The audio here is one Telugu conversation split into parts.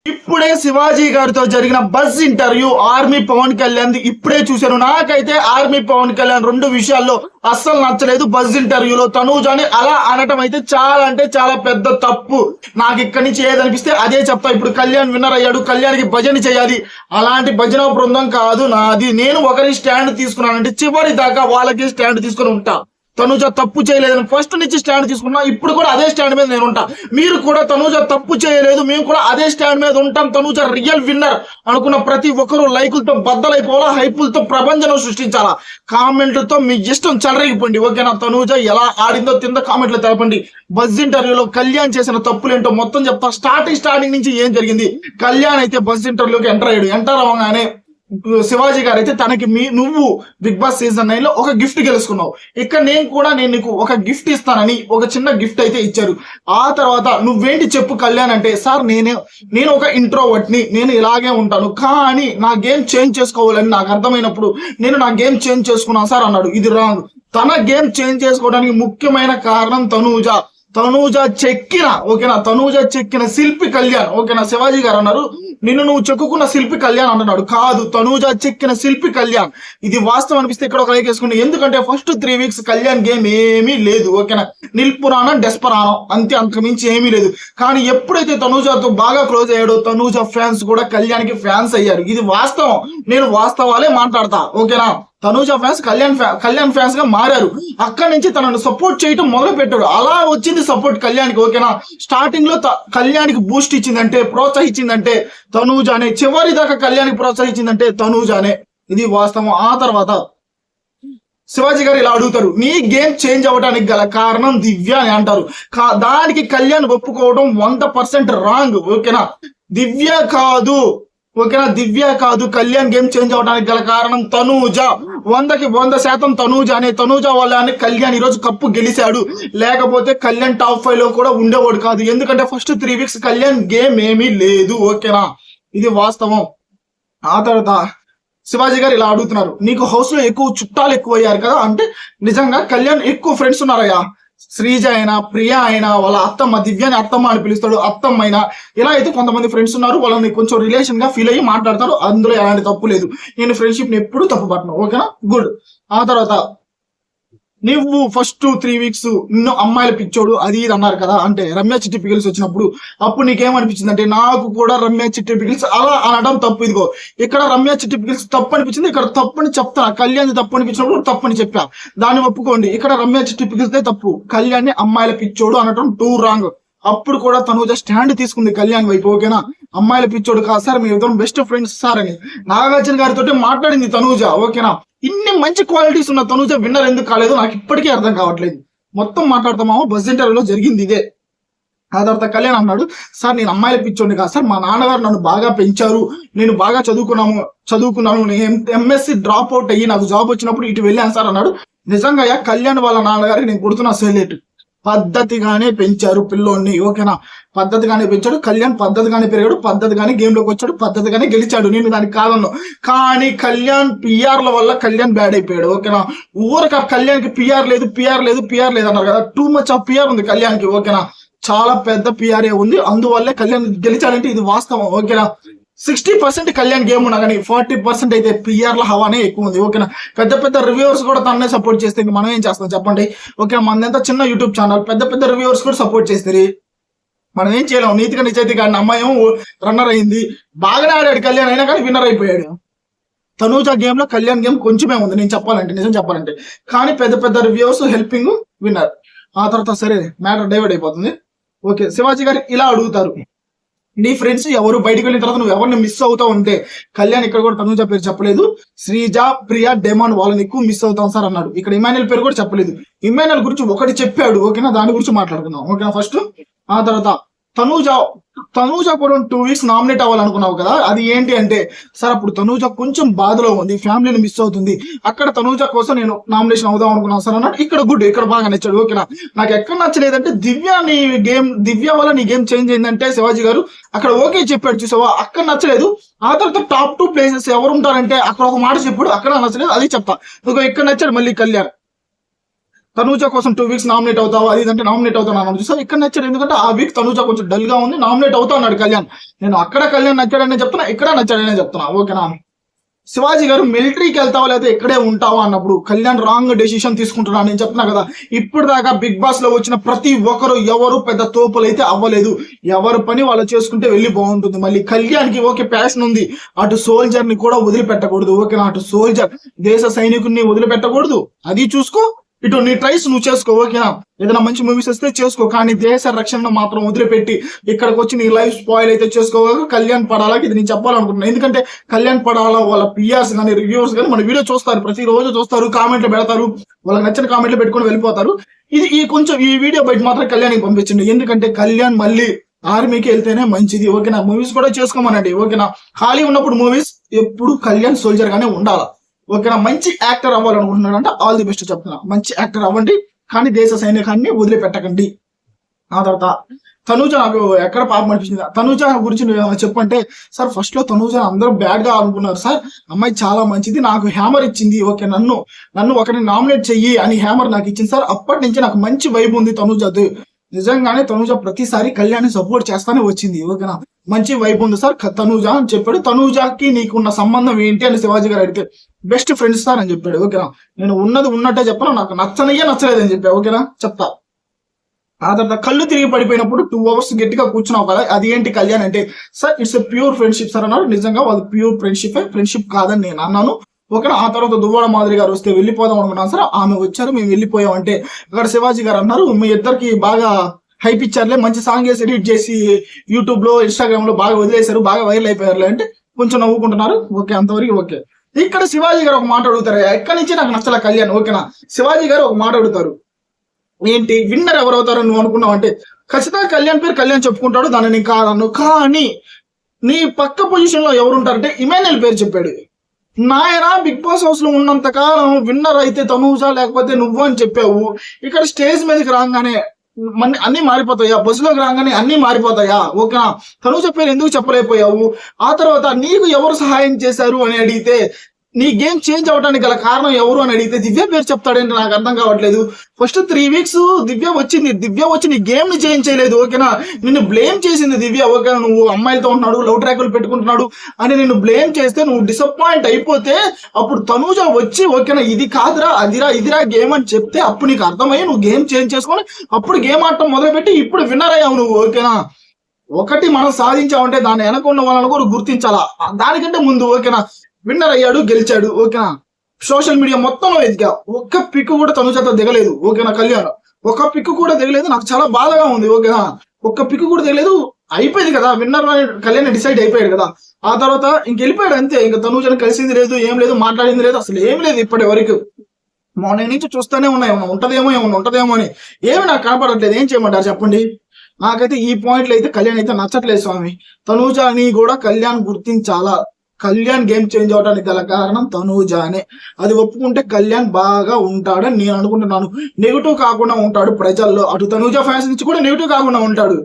ఇప్పుడే శివాజీ గారితో జరిగిన buzz interview army Pawan Kalyan ఇప్పుడే చూశాను. నాకైతే ఆర్మీ పవన్ కళ్యాణ్ రెండు విషయాల్లో అస్సలు నచ్చలేదు. బజ్ ఇంటర్వ్యూలో తనూజాని అలా అనటం అయితే చాలా అంటే చాలా పెద్ద తప్పు. నాకు ఇక్కడి నుంచి ఏదనిపిస్తే అదే చెప్తా. ఇప్పుడు కళ్యాణ్ విన్నర్ అయ్యాడు, కళ్యాణ్కి భజన చేయాలి. అలాంటి భజన బృందం కాదు నాది. నేను ఒకరి స్టాండ్ తీసుకున్నానంటే చివరి దాకా వాళ్ళకి స్టాండ్ తీసుకుని ఉంటా. తనూజ తప్పు చేయలేదని ఫస్ట్ నుంచి స్టాండ్ తీసుకున్నా. ఇప్పుడు కూడా అదే స్టాండ్ మీద నేను ఉంటా. మీరు కూడా తనూజ తప్పు చేయలేదు, మేము కూడా అదే స్టాండ్ మీద ఉంటాం. తనూజ రియల్ విన్నర్ అనుకున్న ప్రతి ఒక్కరూ లైకులతో బద్దలైపోవాలా, హైపులతో ప్రపంచం సృష్టించాలా. కామెంట్లతో మీ ఇష్టం చెలరేగిపోండి. ఓకేనా? తనూజ ఎలా ఆడిందో కింద కామెంట్లు తెలపండి. బజ్ ఇంటర్వ్యూలో కళ్యాణ్ చేసిన తప్పులేంటో మొత్తం చెప్తా. స్టార్టింగ్ నుంచి ఏం జరిగింది. కళ్యాణ్ అయితే బజ్ ఇంటర్వ్యూలోకి ఎంటర్ అయ్యాడు. ఎంటర్ అవ్వగానే శివాజీ గారు అయితే తనకి నువ్వు బిగ్ బాస్ సీజన్ 9 లో ఒక గిఫ్ట్ గెలుచుకున్నావు, ఇక్కడ నేను నీకు ఒక గిఫ్ట్ ఇస్తానని ఒక చిన్న గిఫ్ట్ అయితే ఇచ్చారు. ఆ తర్వాత నువ్వేంటి చెప్పు కళ్యాణ్ అంటే, సార్ నేను ఒక ఇంట్రోవర్ట్ ని, నేను ఇలాగే ఉంటాను, కానీ నా గేమ్ చేంజ్ చేసుకోవాలని నాకు అర్థమైనప్పుడు నేను నా గేమ్ చేంజ్ చేసుకున్నాను సార్ అన్నాడు. ఇది రాంగ్. తన గేమ్ చేంజ్ చేసుకోవడానికి ముఖ్యమైన కారణం తనూజ చెక్కిన, ఓకేనా, తనూజ చెక్కిన శిల్పి కళ్యాణ్. ఓకేనా? శివాజీ గారు అన్నారు నిన్ను నువ్వు చెక్కుకున్న శిల్పి కళ్యాణ్ అంటున్నాడు. కాదు, తనూజ చెక్కిన శిల్పి కళ్యాణ్. ఇది వాస్తవం అనిపిస్తే ఇక్కడ ఒక లైక్ వేసుకోండి. ఎందుకంటే ఫస్ట్ 3 వీక్స్ కళ్యాణ్ గేమ్ ఏమీ లేదు. ఓకేనా? నిల్పురాణం డెస్పరానం అంతే, అంతకుమించి ఏమీ లేదు. కానీ ఎప్పుడైతే తనూజతో బాగా క్లోజ్ అయ్యాడో తనూజ ఫ్యాన్స్ కూడా కళ్యాణ్కి ఫ్యాన్స్ అయ్యారు. ఇది వాస్తవం. నేను వాస్తవాలే మాట్లాడతా. ఓకేనా? తనూజ ఫ్యాన్స్ కళ్యాణ్ ఫ్యాన్స్ గా మారారు. అక్కడి నుంచి తనను సపోర్ట్ చేయటం మొదలు పెట్టాడు. అలా వచ్చింది సపోర్ట్ కళ్యాణ్కి. ఓకేనా? స్టార్టింగ్ లో కళ్యాణ్కి బూస్ట్ ఇచ్చిందంటే, ప్రోత్సహించిందంటే తనూజానే. చివరి దాకా కళ్యాణ్కి ప్రోత్సహించిందంటే తనూజానే. ఇది వాస్తవం. ఆ తర్వాత శివాజీ గారు ఇలా అడుగుతారు, నీ గేమ్ చేంజ్ అవ్వడానికి గల కారణం దివ్య అని అంటారు. దానికి కళ్యాణ్ ఒప్పుకోవడం 100% రాంగ్. ఓకేనా? దివ్య కాదు. ఓకేనా? దివ్య కాదు. కళ్యాణ్ గేమ్ చేంజ్ అవడానికి గల కారణం తనూజ. 100కి 100% తనూజ వల్ల కళ్యాణ్ ఈరోజు కప్పు గెలిచాడు. లేకపోతే కళ్యాణ్ టాప్ 5 లో కూడా ఉండేవాడు కాదు. ఎందుకంటే ఫస్ట్ 3 వీక్స్ కళ్యాణ్ గేమ్ ఏమీ లేదు. ఓకేనా? ఇది వాస్తవం. ఆ తర్వాత శివాజీ గారు ఇలా అడుగుతున్నారు, నీకు హౌస్ లో చుట్టాలు ఎక్కువ అయ్యారు కదా అంటే, నిజంగా కళ్యాణ్ ఎక్కువ ఫ్రెండ్స్ ఉన్నారయ్యా. శ్రీజ అయినా, ప్రియా అయినా, వాళ్ళ అత్తమ్మ దివ్యాని అత్తమ్మ అని పిలుస్తాడు, అత్తమ్మ అయినా, ఇలా అయితే కొంతమంది ఫ్రెండ్స్ ఉన్నారు. వాళ్ళని కొంచెం రిలేషన్ గా ఫీల్ అయ్యి మాట్లాడతారు. అందులో ఎలాంటి తప్పు లేదు. నేను ఫ్రెండ్షిప్ ని ఎప్పుడు తప్పు పట్టను. ఓకేనా? గుడ్. ఆ తర్వాత నువ్వు ఫస్ట్ 3 వీక్స్ నిన్ను అమ్మాయిల పిచ్చోడు అది ఇది అన్నారు కదా అంటే, రమ్య చిట్టి పిగిల్స్ వచ్చినప్పుడు అప్పుడు నీకేమనిపించింది అంటే, నాకు కూడా రమ్య చిట్టి పిగిల్స్ అలా అనడం తప్పు. ఇదిగో ఇక్కడ రమ్య చిట్టి పిగిల్స్ తప్పు అనిపించింది, ఇక్కడ తప్పని చెప్తా. కళ్యాణ్ తప్పు అనిపించినప్పుడు తప్పని చెప్పా, దాన్ని ఒప్పుకోండి. ఇక్కడ రమ్య చిట్టి పిగిల్స్తే తప్పు, కళ్యాణ్ అమ్మాయిల పిచ్చోడు అనడం 2 రాంగ్. అప్పుడు కూడా తనూజ స్టాండ్ తీసుకుంది కళ్యాణ్ వైపు. ఓకేనా? అమ్మాయిల పిచ్చోడు కాదు సార్, మీ ఇద్దరం బెస్ట్ ఫ్రెండ్స్ సార్ అని నాగార్జున గారితో మాట్లాడింది తనూజ. ఓకేనా? ఇన్ని మంచి క్వాలిటీస్ ఉన్న తనూజ విన్నర్ ఎందుకు కాలేదు నాకు ఇప్పటికీ అర్థం కావట్లేదు. మొత్తం మాట్లాడతామా బస్ ఇంటర్వ్యూలో జరిగింది ఇదే. ఆ తర్వాత కళ్యాణ్ అన్నాడు, సార్ నేను అమ్మాయిల పిచ్చోండి కాదు సార్, మా నాన్నగారు నన్ను బాగా పెంచారు, నేను బాగా చదువుకున్నాను, నేను ఎంఎస్సి డ్రాప్ అవుట్ అయ్యి నాకు జాబ్ వచ్చినప్పుడు ఇటు వెళ్ళాను సార్ అన్నాడు. నిజంగా కళ్యాణ్ వాళ్ళ నాన్నగారికి నేను కొడుతున్నా సెలెక్ట్. పద్ధతిగానే పెంచారు పిల్లోడిని. ఓకేనా? పద్ధతిగానే పెంచాడు కళ్యాణ్, పద్ధతిగానే పెరిగాడు, పద్ధతిగానే గేమ్ లోకి వచ్చాడు, పద్ధతిగానే గెలిచాడు. నేను దానికి కాదన్ను. కానీ కళ్యాణ్ పిఆర్ల వల్ల కళ్యాణ్ బ్యాడ్ అయిపోయాడు. ఓకేనా? ఊరక కళ్యాణ్కి పిఆర్ లేదు అన్నారు కదా, టూ మచ్ ఆఫ్ పిఆర్ ఉంది కళ్యాణ్కి. ఓకేనా? చాలా పెద్ద పిఆర్ఏ ఉంది, అందువల్లే కళ్యాణ్ గెలిచాడంటే ఇది వాస్తవం. ఓకేనా? 60% కళ్యాణ్ గేమ్ ఉన్నా కానీ 40% అయితే పిఆర్ల హవానే ఎక్కువ ఉంది. ఓకేనా? పెద్ద రివ్యూవర్స్ కూడా తననే సపోర్ట్ చేస్తే మనం ఏం చేస్తాం చెప్పండి. ఓకే, మనదంతా చిన్న యూట్యూబ్ ఛానల్, పెద్ద రివ్యూవర్స్ కూడా సపోర్ట్ చేస్తారు. మనం ఏం చేయలేము. నీతిగా నిజాయితీ కానీ అమ్మాయి రన్నర్ అయింది, బాగానే ఆడాడు కళ్యాణ్, అయినా కానీ విన్నర్ అయిపోయాడు. తనూజ గేమ్ లో కళ్యాణ్ గేమ్ కొంచెమే ఉంది నిజం చెప్పాలంటే, కానీ పెద్ద రివ్యూవర్స్ హెల్పింగ్ విన్నర్. ఆ తర్వాత సరే మ్యాటర్ డైవర్ట్ అయిపోతుంది. ఓకే, శివాజీ గారు ఇలా అడుగుతారు, నీ ఫ్రెండ్స్ ఎవరు బయటకు వెళ్ళిన తర్వాత నువ్వు ఎవరిని మిస్ అవుతావు అంటే, కళ్యాణ్ ఇక్కడ కూడా తనూజ పేరు చెప్పలేదు, శ్రీజ, ప్రియా, డెమాన్ వాళ్ళని ఎక్కువ మిస్ అవుతాం సార్ అన్నాడు. ఇక్కడ ఇమాన్యుల్ పేరు కూడా చెప్పలేదు. ఇమాన్యుల్ గురించి ఒకటి చెప్పాడు. ఓకేనా? దాని గురించి మాట్లాడుకుందాం. ఓకేనా? ఫస్ట్ ఆ తర్వాత తనూజ కూడా 2 వీక్స్ నామినేట్ అవ్వాలనుకున్నావు కదా, అది ఏంటి అంటే, సార్ అప్పుడు తనూజ కొంచెం బాధలో ఉంది, ఫ్యామిలీని మిస్ అవుతుంది, అక్కడ తనూజ కోసం నేను నామినేషన్ అవుదాం అనుకున్నాను సార్ అన్నాడు. ఇక్కడ గుడ్, ఇక్కడ బాగా నచ్చాడు. ఓకేనా? నాకు ఎక్కడ నచ్చలేదంటే, దివ్య వల్ల నీ గేమ్ చేంజ్ అయిందంటే శివాజీ గారు అక్కడ ఓకే చెప్పాడు చూసావా, అక్కడ నచ్చలేదు. ఆ తర్వాత టాప్ 2 ప్లేసెస్ ఎవరు ఉంటారంటే అక్కడ ఒక మాట చెప్పాడు, అక్కడ నచ్చలేదు, అది చెప్తా. ఇక్కడ నచ్చాడు మళ్ళీ కళ్యాణ్. తనూజ కోసం 2 వీక్స్ నామినేట్ అవుతావు అది ఇదంటే నామినేట్ అవుతాను అన్నాడు చూసా. ఇక్కడ నచ్చాడు ఎందుకంటే ఆ వీక్ తనూజ కొంచెం డల్ గా ఉంది, నామినేట్ అవుతా అన్నాడు కళ్యాణ్. నేను అక్కడ కళ్యాణ్ నచ్చాడనే చెప్తున్నా, ఇక్కడ నచ్చాడనే చెప్తున్నా. ఓకేనా. శివాజీ గారు మిలిటరీకి వెళ్తావా లేదా ఇక్కడే ఉంటావా అన్నప్పుడు కళ్యాణ్ రాంగ్ డెసిషన్ తీసుకుంటున్నా నేను చెప్తున్నా కదా. ఇప్పుడు దాకా బిగ్ బాస్ లో వచ్చిన ప్రతి ఒక్కరు ఎవరు పెద్ద తోపులు అయితే అవ్వలేదు. ఎవరి పని వాళ్ళు చేసుకుంటే వెళ్ళి బాగుంటుంది. మళ్ళీ కళ్యాణ్ కి ఓకే ప్యాషన్ ఉంది, అటు సోల్జర్ ని కూడా వదిలిపెట్టకూడదు. ఓకేనా. అటు సోల్జర్ దేశ సైనికుడిని వదిలిపెట్టకూడదు, అది చూసుకో. ఇటు నీ ట్రైస్ నువ్వు చేసుకో. ఓకేనా. ఏదైనా మంచి మూవీస్ వస్తే చేసుకో, కానీ దేశ రక్షణ మాత్రం వదిలిపెట్టి ఇక్కడికి వచ్చి నీ లైఫ్ స్పాయిల్ అయితే చేసుకోవాలి. కళ్యాణ్ పడాలా ఇది నేను చెప్పాలనుకుంటున్నాను. ఎందుకంటే కళ్యాణ్ పడాలా వాళ్ళ పిఆర్స్ కానీ రివ్యూవర్స్ కానీ మన వీడియో చూస్తారు, ప్రతిరోజు చూస్తారు, కామెంట్లు పెడతారు, వాళ్ళకి నచ్చిన కామెంట్లు పెట్టుకొని వెళ్ళిపోతారు. ఈ కొంచెం ఈ వీడియో బయట మాత్రం కళ్యాణ్కి పంపించండి. ఎందుకంటే కళ్యాణ్ మళ్ళీ ఆర్మీకి వెళ్తేనే మంచిది. ఓకేనా. మూవీస్ కూడా చేసుకోమనండి. ఓకేనా. ఖాళీ ఉన్నప్పుడు మూవీస్ ఎప్పుడు కళ్యాణ్ సోల్జర్ గానే ఉండాలా. ఓకేనా. మంచి యాక్టర్ అవ్వాలనుకుంటున్నాడు అంటే ఆల్ ది బెస్ట్ చెప్తున్నా. మంచి యాక్టర్ అవ్వండి, కానీ దేశ సైనికాన్ని వదిలిపెట్టకండి. ఆ తర్వాత తనూజ నాకు ఎక్కడ పాపం అనిపించింది. తనూజ గురించి చెప్పంటే సార్ ఫస్ట్ లో తనూజ అందరూ బ్యాడ్ గా అనుకున్నారు సార్, అమ్మాయి చాలా మంచిది, నాకు హ్యామర్ ఇచ్చింది. ఓకే నన్ను ఒకరిని నామినేట్ చెయ్యి అని హ్యామర్ నాకు ఇచ్చింది సార్. అప్పటి నుంచి నాకు మంచి వైబ్ ఉంది తనూజది. నిజంగానే తనూజ ప్రతిసారి కళ్యాణ్ సపోర్ట్ చేస్తానే వచ్చింది. ఓకేనా. మంచి వైబ్ ఉంది సార్ తనూజ అని చెప్పాడు. తనూజకి నీకున్న సంబంధం ఏంటి అని శివాజీ గారు అడిగితే బెస్ట్ ఫ్రెండ్స్ సార్ అని చెప్పాడు. ఓకేనా. నేను ఉన్నది ఉన్నట్టే చెప్పాను, నాకు నచ్చలేదని చెప్పా. ఓకేనా. చెప్తా. ఆ తర్వాత కళ్ళు తిరిగి పడిపోయినప్పుడు 2 అవర్స్ గట్టిగా కూర్చున్నావు కదా, అది ఏంటి కళ్యాణ్ అంటే sir it's a pure friendship sir అన్నాడు. నిజంగా వాళ్ళు ప్యూర్ ఫ్రెండ్షిప్ కాదని నేను అన్నాను. ఓకేనా. ఆ తర్వాత దువ్వాడ మాదిరి గారు వస్తే వెళ్ళిపోదాం అనుకున్నాను సార్, ఆమె వచ్చారు, మేము వెళ్ళిపోయాం అంటే అక్కడ శివాజీ గారు అన్నారు మీ ఇద్దరికి బాగా హైప్ ఇచ్చారులే, మంచి సాంగ్ వేసి ఎడిట్ చేసి యూట్యూబ్ లో ఇన్స్టాగ్రామ్ లో బాగా వదిలేశారు, బాగా వైరల్ అయిపోయారులే అంటే కొంచెం నవ్వుకుంటున్నారు. ఓకే, అంతవరకు ఓకే. ఇక్కడ శివాజీ గారు ఒక మాట అడుగుతారు, ఎక్కడి నుంచి నాకు నచ్చల కళ్యాణ్. ఓకేనా. శివాజీ గారు ఒక మాట అడుగుతారు, ఏంటి విన్నర్ ఎవరు అవుతారు నువ్వు అనుకున్నావు అంటే ఖచ్చితంగా కళ్యాణ్ పేరు కళ్యాణ్ చెప్పుకుంటాడు, దాన్ని నేను కాదన్ను. కానీ నీ పక్క పొజిషన్ లో ఎవరు ఉంటారంటే ఇమాన్యుయల్ పేరు చెప్పాడు. నాయన బిగ్ బాస్ హౌస్ లో ఉన్నంత కాలం విన్నర్ అయితే తనూజ లేకపోతే నువ్వు అని చెప్పావు. ఇక్కడ స్టేజ్ మీదకి రాగానే అన్ని మారిపోతాయా, బస్సులోకి రాగానే అన్ని మారిపోతాయా. ఓకేనా. తనూజ పేరు ఎందుకు చెప్పలేకపోయావు. ఆ తర్వాత నీకు ఎవరు సహాయం చేశారు అని అడిగితే నీ గేమ్ చేంజ్ అవడానికి గల కారణం ఎవరు అని అడిగితే దివ్య పేరు చెప్తాడంటే నాకు అర్థం కావట్లేదు. ఫస్ట్ 3 వీక్స్ దివ్య వచ్చి నీ గేమ్ ని చేంజ్ చేయలేదు. ఓకేనా. నిన్ను బ్లేమ్ చేసింది దివ్య. ఓకేనా. నువ్వు అమ్మాయిలతో ఉంటున్నాడు, లవ్ ట్రాకులు పెట్టుకుంటున్నాడు అని నిన్ను బ్లేమ్ చేస్తే నువ్వు డిసప్పాయింట్ అయిపోతే అప్పుడు తనూజ వచ్చి ఓకేనా ఇది కాదురా ఇదిరా గేమ్ అని చెప్తే అప్పుడు నీకు అర్థమయ్యి నువ్వు గేమ్ చేంజ్ చేసుకొని అప్పుడు గేమ్ ఆడటం మొదలుపెట్టి ఇప్పుడు విన్నర్ అయ్యావు నువ్వు. ఓకేనా. ఒకటి మనం సాధించామంటే దాన్ని వెనకున్న వాళ్ళని కూడా గుర్తించాలా. దానికంటే ముందు ఓకేనా విన్నర్ అయ్యాడు, గెలిచాడు. ఓకేనా. సోషల్ మీడియా మొత్తంలో ఎదిగా ఒక్క పిక్ కూడా తనూజతో దిగలేదు. ఓకేనా. కళ్యాణ్ ఒక పిక్ కూడా దిగలేదు, నాకు చాలా బాధగా ఉంది. ఓకేనా. ఒక్క పిక్ కూడా దిగలేదు. అయిపోయింది కదా, విన్నర్ కళ్యాణ్ డిసైడ్ అయిపోయాడు కదా. ఆ తర్వాత ఇంకెళ్ళిపోయాడు అంతే. ఇంకా తనూజని కలిసింది లేదు, ఏం లేదు, మాట్లాడింది లేదు, అసలు ఏం లేదు ఇప్పటి వరకు. మార్నింగ్ నుంచి చూస్తూనే ఉన్నాయి, ఏమన్నా ఉంటదేమో అని. ఏమి నాకు కనపడట్లేదు. ఏం చేయమంటారు చెప్పండి. నాకైతే ఈ పాయింట్లు అయితే కళ్యాణ్ అయితే నచ్చట్లేదు స్వామి. తనూజని కూడా కళ్యాణ్ గుర్తించాలా. కళ్యాణ్ గేమ్ చేంజ్ అవడానికి గల కారణం తనూజానే, అది ఒప్పుకుంటే కళ్యాణ్ బాగా ఉంటాడని నేను అనుకుంటున్నాను. నెగిటివ్ కాకుండా ఉంటాడు ప్రజల్లో, అటు తనూజ ఫ్యాన్స్ నుంచి కూడా నెగిటివ్ కాకుండా ఉంటాడు.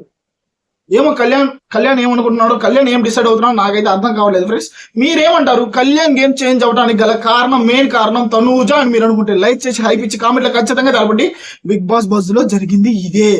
ఏమో కళ్యాణ్ ఏమనుకుంటున్నాడు, కళ్యాణ్ ఏం డిసైడ్ అవుతున్నాడు నాకైతే అర్థం కావలేదు. ఫ్రెండ్స్ మీరేమంటారు, కళ్యాణ్ గేమ్ చేంజ్ అవడానికి గల కారణం మెయిన్ కారణం తనూజ అని మీరు అనుకుంటే లైక్ చేసి హైప్ ఇచ్చి కామెంట్లో ఖచ్చితంగా తెలపండి. బిగ్ బాస్ బజ్ లో జరిగింది ఇదే.